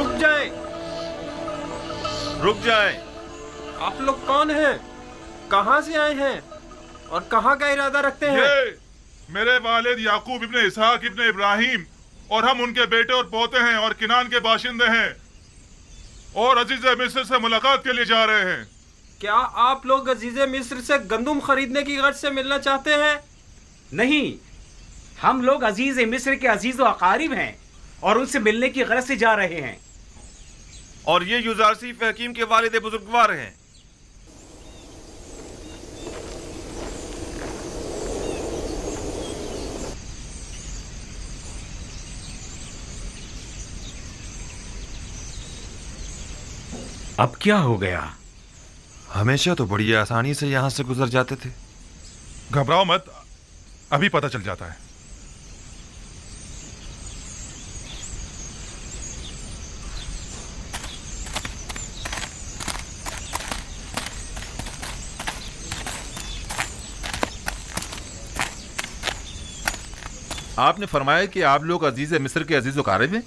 रुक जाएं। रुक जाएं। आप लोग कौन हैं? कहां से आए हैं और कहां का इरादा रखते हैं? ये मेरे वालिद याकूब इब्ने इसहाक इब्ने इब्राहिम और हम उनके बेटे और पोते हैं और किनान के बाशिंदे हैं और अजीज मिस्र से मुलाकात के लिए जा रहे हैं। क्या आप लोग अजीज मिस्र से गंदुम खरीदने की गर्ज से मिलना चाहते हैं? नहीं, हम लोग अजीज मिस्र के अजीज व अकारिब हैं और उनसे मिलने की गर्ज से जा रहे हैं। और ये युजारसीफ हकीम के वालिद बुजुर्गवार हैं। अब क्या हो गया? हमेशा तो बड़ी आसानी से यहां से गुजर जाते थे। घबराओ मत, अभी पता चल जाता है। आपने फरमाया कि आप लोग अजीज मिस्र के अजीज वकारिब हैं।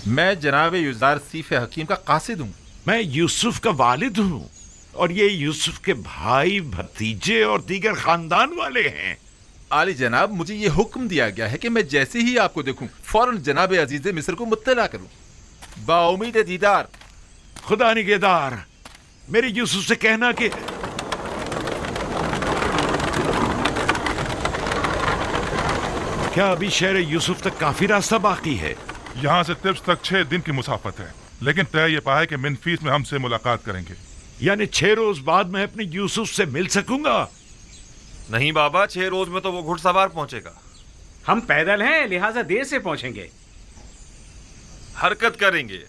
मैं जनाब युजारसीफ हकीम का कासिद हूँ। मैं यूसुफ का वालिद हूँ और ये यूसुफ के भाई, भतीजे और दीगर खानदान वाले हैं। आली जनाब, मुझे ये हुक्म दिया गया है कि मैं जैसे ही आपको देखूं फौरन जनाब अजीज मिस्र को मुत्तला करूं। बाउमीद दीदार। खुदा निगहदार, मेरे यूसुफ से कहना कि क्या अभी शहर यूसुफ तक काफी रास्ता बाकी है? यहाँ से तिब्स तक 6 दिन की मुसाफत है, लेकिन तय ये पाया कि मिनफीस में हमसे मुलाकात करेंगे। यानी 6 रोज बाद मैं अपने यूसुफ से मिल सकूंगा? नहीं बाबा, 6 रोज में तो वो घुड़सवार पहुंचेगा। हम पैदल हैं, लिहाजा देर से पहुंचेंगे। हरकत करेंगे।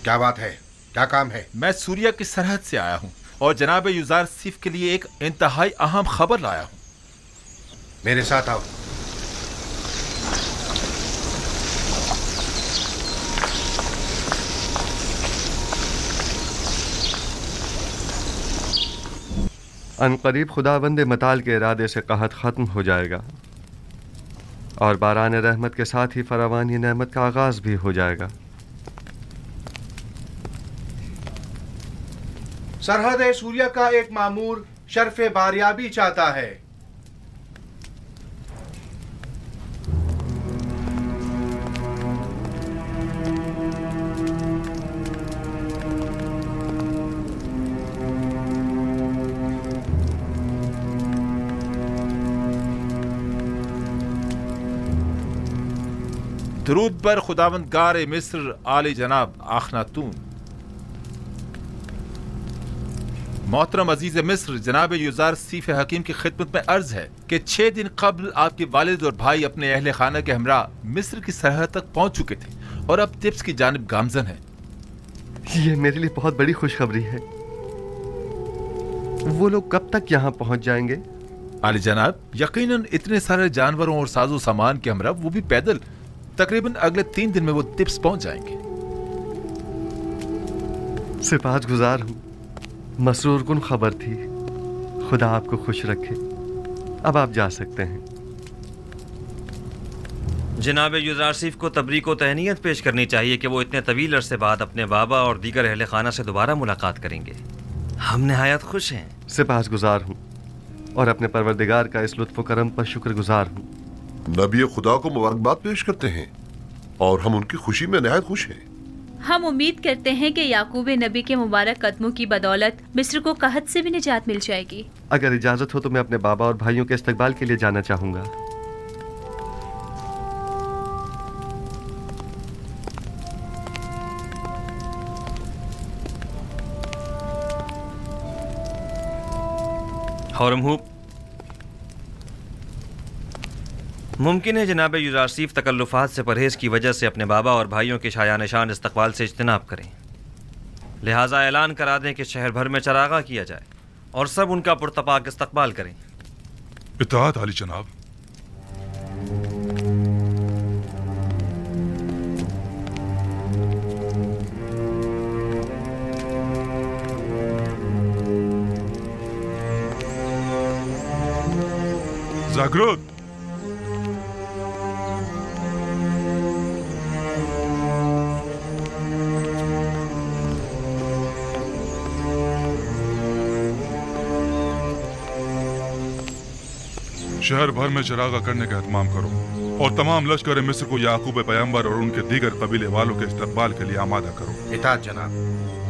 क्या बात है? क्या काम है? मैं सूरिया की सरहद से आया हूँ और जनाब युजारसीफ के लिए एक इंतहाई अहम खबर लाया हूँ। मेरे साथ आओ। अनकरीब खुदाबंद मताल के इरादे से कहत ख़त्म हो जाएगा और बारान रहमत के साथ ही फरावानी नेमत का आगाज भी हो जाएगा। सरहद सूर्या का एक मामूर शर्फ बारियाबी चाहता है। दरूद पर खुदावंद गार मिस्र आली जनाब आखनातून। मोहतरम अजीज मिस्र, जनाब युजारसीफ हकीम की खिदमत में अर्ज है कि 6 दिन कबल आपके वालिद और भाई अपने अहले खाना के हमरा मिस्र की सरहद तक पहुंच चुके थे और अब तिब्स की जानिब गामजन है। ये मेरे लिए बहुत बड़ी खुशखबरी है। वो लोग कब तक यहाँ पहुंच जाएंगे? आली जनाब, यकीनन इतने सारे जानवरों और साजो सामान के हमरा, वो भी पैदल, तकरीबन अगले 3 दिन में वो तिब्स पहुंच जाएंगे। सिपाहगुजार हूँ, मसरूर कुन खबर थी। खुदा आपको खुश रखे। अब आप जा सकते हैं। जनाब युज़ारसीफ को तबरीक व तहनीयत पेश करनी चाहिए कि वो इतने तवील अरसे बाद अपने बाबा और दीगर अहले खाना से दोबारा मुलाकात करेंगे। हम नहायत खुश हैं। सिपाहगुजार हूँ और अपने परवरदिगार का इस लुत्फ़ करम पर शुक्रगुजार हूँ। नबी खुदा को मुबारकबाद पेश करते हैं और हम उनकी खुशी में नहायत खुश हैं। हम उम्मीद करते हैं कि याकूब नबी के मुबारक कदमों की बदौलत मिस्र को कहत से भी निजात मिल जाएगी। अगर इजाजत हो तो मैं अपने बाबा और भाइयों के इस्तकबाल के लिए जाना चाहूंगा। हौरमहूब, मुमकिन है जनाब युज़ारसीफ तकल्लुफ़ात से परहेज़ की वजह से अपने बाबा और भाइयों के शायान शान इस्तकबाल से इज्तनाब करें। लिहाजा ऐलान करा दें कि शहर भर में चरागा किया जाए और सब उनका पुरतपाक इस्तकबाल करें। इत्ताअत आली जनाब। जागृत। शहर भर में चरागा करने का एहतमाम करो और तमाम लश्कर मिस्र को याकूब पैगंबर और उनके दीगर कबीले वालों के इस्तकबाल के लिए आमादा करो। इताअत जनाब।